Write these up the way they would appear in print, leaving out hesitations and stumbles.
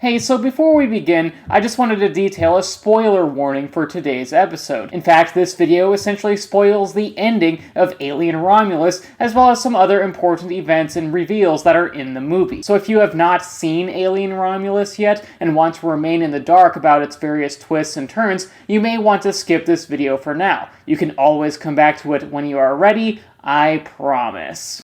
Hey, so before we begin, I just wanted to detail a spoiler warning for today's episode. In fact, this video essentially spoils the ending of Alien Romulus, as well as some other important events and reveals that are in the movie. So if you have not seen Alien Romulus yet, and want to remain in the dark about its various twists and turns, you may want to skip this video for now. You can always come back to it when you are ready, I promise.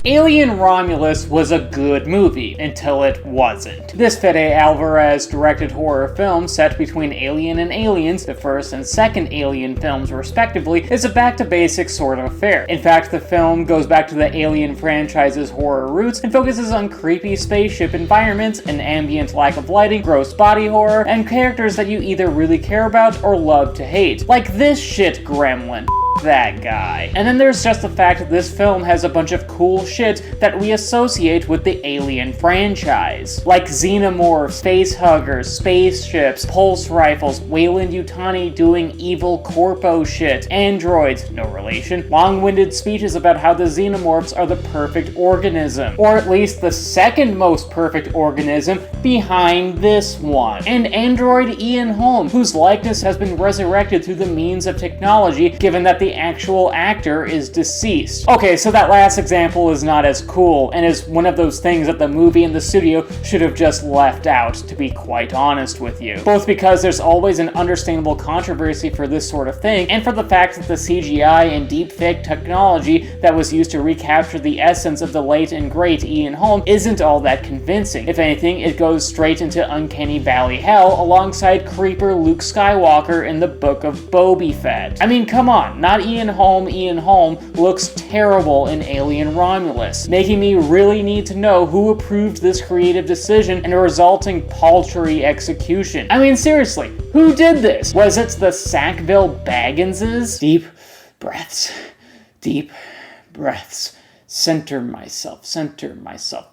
Alien Romulus was a good movie, until it wasn't. This Fede Alvarez-directed horror film, set between Alien and Aliens, the first and second Alien films respectively, is a back-to-basics sort of affair. In fact, the film goes back to the Alien franchise's horror roots and focuses on creepy spaceship environments, an ambient lack of lighting, gross body horror, and characters that you either really care about or love to hate. Like this shit gremlin. That guy. And then there's just the fact that this film has a bunch of cool shit that we associate with the Alien franchise. Like xenomorphs, facehuggers, spaceships, pulse rifles, Weyland-Yutani doing evil corpo shit, androids, no relation, long-winded speeches about how the xenomorphs are the perfect organism. Or at least the second most perfect organism behind this one. And android Ian Holm, whose likeness has been resurrected through the means of technology, given that the actual actor is deceased. Okay, so that last example is not as cool, and is one of those things that the movie and the studio should have just left out, to be quite honest with you. Both because there's always an understandable controversy for this sort of thing, and for the fact that the CGI and deepfake technology that was used to recapture the essence of the late and great Ian Holm isn't all that convincing. If anything, it goes straight into Uncanny Valley hell alongside creeper Luke Skywalker in the Book of Boba Fett. I mean, come on, not Ian Holm looks terrible in Alien Romulus, making me really need to know who approved this creative decision and a resulting paltry execution. I mean, seriously, who did this? Was it the Sackville Bagginses? Deep breaths. Center myself.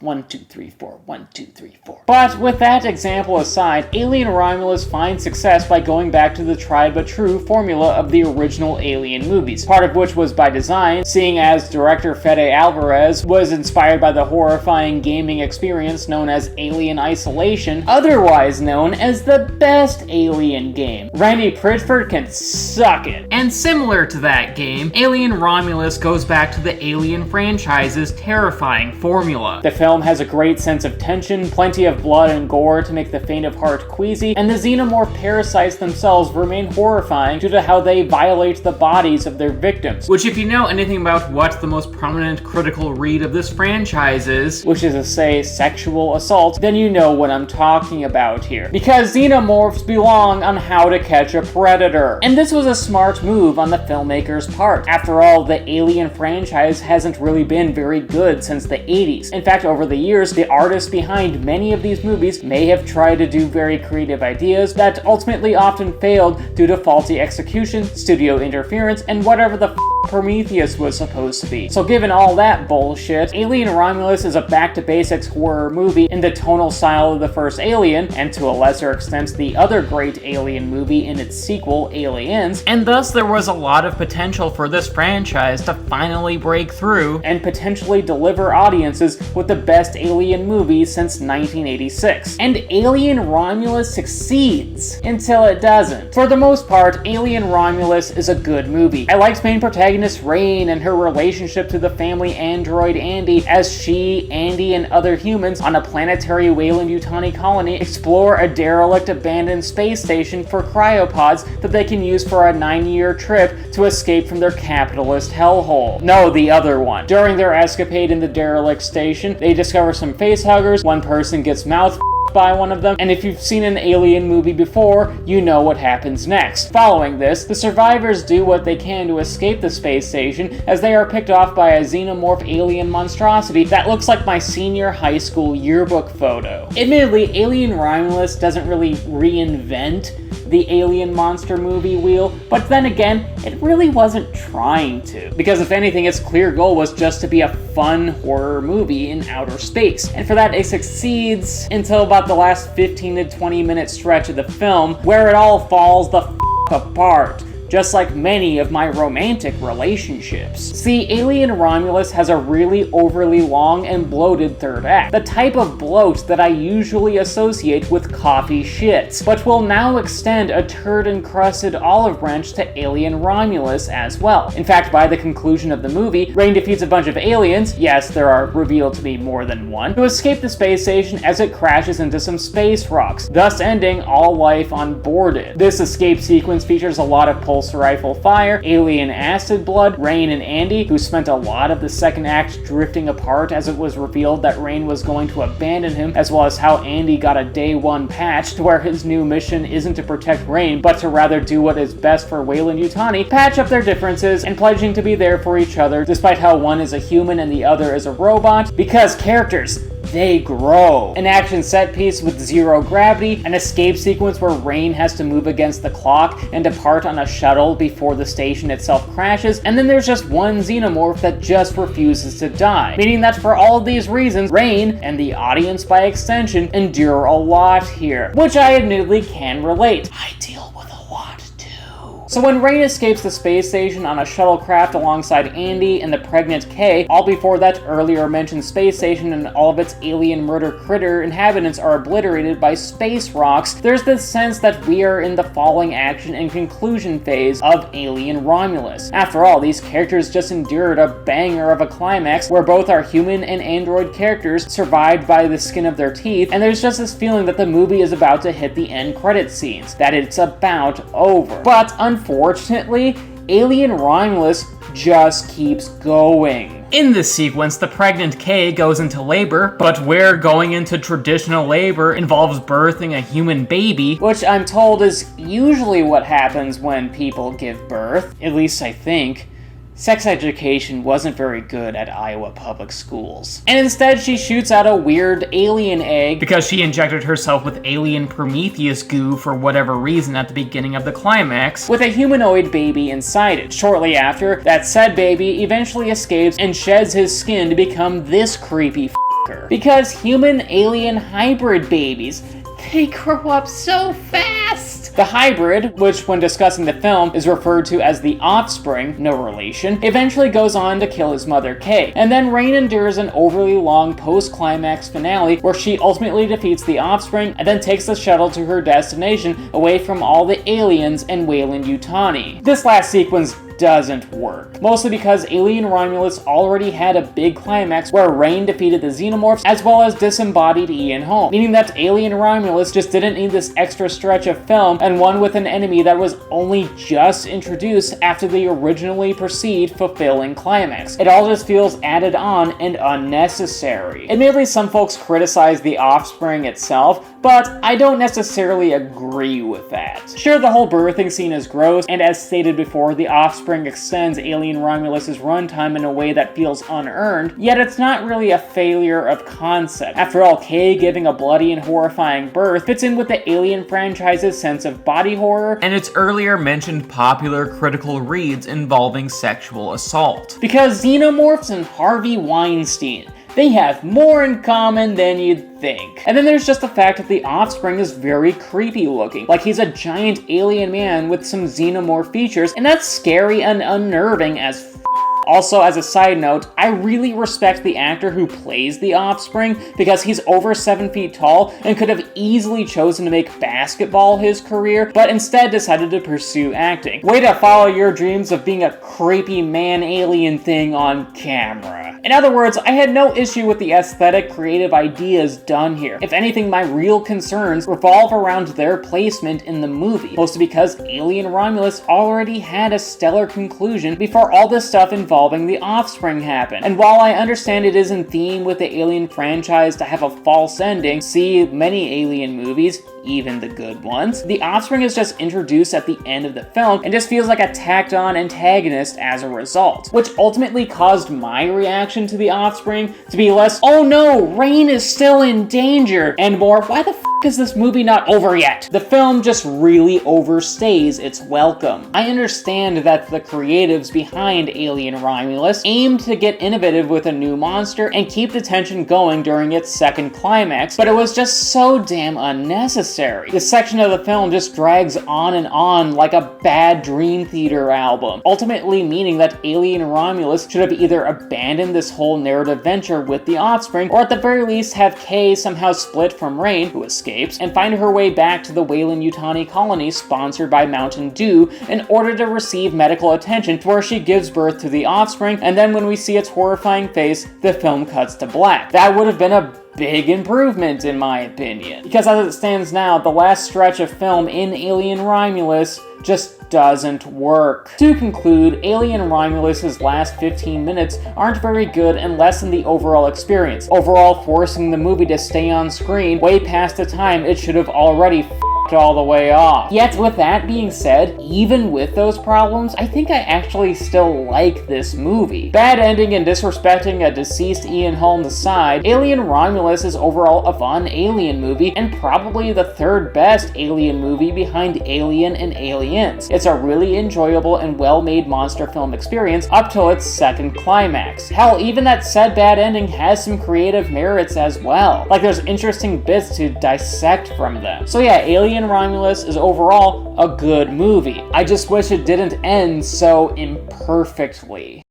1, 2, 3, 4, 1, 2, 3, 4. But with that example aside, Alien Romulus finds success by going back to the tried but true formula of the original Alien movies, part of which was by design, seeing as director Fede Alvarez was inspired by the horrifying gaming experience known as Alien Isolation, otherwise known as the best Alien game. Randy Pritchford can suck it. And similar to that game, Alien Romulus goes back to the Alien franchise's terrifying formula. The film has a great sense of tension, plenty of blood and gore to make the faint of heart queasy, and the xenomorph parasites themselves remain horrifying due to how they violate the bodies of their victims. Which, if you know anything about what the most prominent critical read of this franchise is, which is to say sexual assault, then you know what I'm talking about here. Because xenomorphs belong on How to Catch a Predator. And this was a smart move on the filmmaker's part. After all, the Alien franchise hasn't really been very good since the 80s. In fact, over the years, the artists behind many of these movies may have tried to do very creative ideas that ultimately often failed due to faulty execution, studio interference, and whatever the Prometheus was supposed to be. So given all that bullshit, Alien Romulus is a back-to-basics horror movie in the tonal style of the first Alien, and to a lesser extent the other great Alien movie in its sequel, Aliens, and thus there was a lot of potential for this franchise to finally break through and potentially deliver audiences with the best Alien movie since 1986. And Alien Romulus succeeds, until it doesn't. For the most part, Alien Romulus is a good movie. I liked main protagonist Rain and her relationship to the family android Andy as she, Andy, and other humans on a planetary Weyland-Yutani colony explore a derelict abandoned space station for cryopods that they can use for a 9-year trip to escape from their capitalist hellhole. No, the other one. During their escapade in the derelict station, they discover some facehuggers, one person gets mouth by one of them, and if you've seen an Alien movie before, you know what happens next. Following this, the survivors do what they can to escape the space station as they are picked off by a xenomorph alien monstrosity that looks like my senior high school yearbook photo. Admittedly, Alien Romulus doesn't really reinvent the alien monster movie wheel, but then again, it really wasn't trying to. Because if anything, its clear goal was just to be a fun horror movie in outer space. And for that, it succeeds until about the last 15 to 20 minute stretch of the film, where it all falls the f*** apart. Just like many of my romantic relationships. See, Alien Romulus has a really overly long and bloated third act, the type of bloat that I usually associate with coffee shits, but will now extend a turd-encrusted olive branch to Alien Romulus as well. In fact, by the conclusion of the movie, Rain defeats a bunch of aliens, yes, there are revealed to be more than one, to escape the space station as it crashes into some space rocks, thus ending all life on board it. This escape sequence features a lot of pulse rifle fire, alien acid blood, Rain and Andy, who spent a lot of the second act drifting apart as it was revealed that Rain was going to abandon him, as well as how Andy got a day one patch to where his new mission isn't to protect Rain, but to rather do what is best for Weyland-Yutani, patch up their differences, and pledging to be there for each other, despite how one is a human and the other is a robot, because characters, they grow. An action set piece with zero gravity, an escape sequence where Rain has to move against the clock and depart on a shuttle before the station itself crashes, and then there's just one xenomorph that just refuses to die. Meaning that for all of these reasons, Rain, and the audience by extension, endure a lot here. Which I admittedly can relate. I deal with a lot too. So when Rain escapes the space station on a shuttlecraft alongside Andy and the pregnant Kay, all before that earlier mentioned space station and all of its alien murder critter inhabitants are obliterated by space rocks, there's this sense that we are in the falling action and conclusion phase of Alien Romulus. After all, these characters just endured a banger of a climax where both our human and android characters survived by the skin of their teeth, and there's just this feeling that the movie is about to hit the end credit scenes, that it's about over. But unfortunately, Alien Romulus just keeps going. In this sequence, the pregnant Kay goes into labor, but where going into traditional labor involves birthing a human baby, which I'm told is usually what happens when people give birth, at least I think. Sex education wasn't very good at Iowa public schools. And instead she shoots out a weird alien egg because she injected herself with alien Prometheus goo for whatever reason at the beginning of the climax, with a humanoid baby inside it. Shortly after, that said baby eventually escapes and sheds his skin to become this creepy f***er. Because human-alien hybrid babies, they grow up so fast! The hybrid, which when discussing the film is referred to as the offspring, no relation, eventually goes on to kill his mother Kay, and then Rain endures an overly long post-climax finale where she ultimately defeats the offspring and then takes the shuttle to her destination away from all the aliens and Weyland-Yutani. This last sequence doesn't work. Mostly because Alien Romulus already had a big climax where Rain defeated the xenomorphs as well as disembodied Ian Holm, meaning that Alien Romulus just didn't need this extra stretch of film and one with an enemy that was only just introduced after the originally perceived fulfilling climax. It all just feels added on and unnecessary. Admittedly, some folks criticize the offspring itself, but I don't necessarily agree with that. Sure, the whole birthing scene is gross, and as stated before, the offspring extends Alien Romulus's runtime in a way that feels unearned, yet it's not really a failure of concept. After all, Kay giving a bloody and horrifying birth fits in with the Alien franchise's sense of body horror and its earlier mentioned popular critical reads involving sexual assault. Because xenomorphs and Harvey Weinstein, they have more in common than you'd think. And then there's just the fact that the offspring is very creepy looking, like he's a giant alien man with some xenomorph features, and that's scary and unnerving as f***. Also, as a side note, I really respect the actor who plays the offspring because he's over 7 feet tall and could have easily chosen to make basketball his career, but instead decided to pursue acting. Way to follow your dreams of being a creepy man-alien thing on camera. In other words, I had no issue with the aesthetic creative ideas done here. If anything, my real concerns revolve around their placement in the movie, mostly because Alien Romulus already had a stellar conclusion before all this stuff involving the offspring happened. And while I understand it is in theme with the Alien franchise to have a false ending, see many Alien movies, even the good ones, the offspring is just introduced at the end of the film and just feels like a tacked on antagonist as a result, which ultimately caused my reaction to the offspring to be less, oh no, Rain is still in danger, and more, why the f is this movie not over yet? The film just really overstays its welcome. I understand that the creatives behind Alien Romulus aimed to get innovative with a new monster and keep the tension going during its second climax, but it was just so damn unnecessary. This section of the film just drags on and on like a bad Dream Theater album, ultimately meaning that Alien Romulus should have either abandoned this whole narrative venture with the offspring, or at the very least have Kay somehow split from Rain, who escapes, and find her way back to the Weyland-Yutani colony sponsored by Mountain Dew in order to receive medical attention, to where she gives birth to the offspring, and then when we see its horrifying face, the film cuts to black. That would have been a big improvement in my opinion. Because as it stands now, the last stretch of film in Alien Romulus just doesn't work. To conclude, Alien Romulus's last 15 minutes aren't very good and lessen the overall experience, overall forcing the movie to stay on screen way past the time it should have already all the way off. Yet with that being said, even with those problems, I think I actually still like this movie. Bad ending and disrespecting a deceased Ian Holmes aside, Alien Romulus is overall a fun Alien movie and probably the third best Alien movie behind Alien and Aliens. It's a really enjoyable and well-made monster film experience up till its second climax. Hell, even that said bad ending has some creative merits as well. Like there's interesting bits to dissect from them. So yeah, Alien Romulus is overall a good movie. I just wish it didn't end so imperfectly.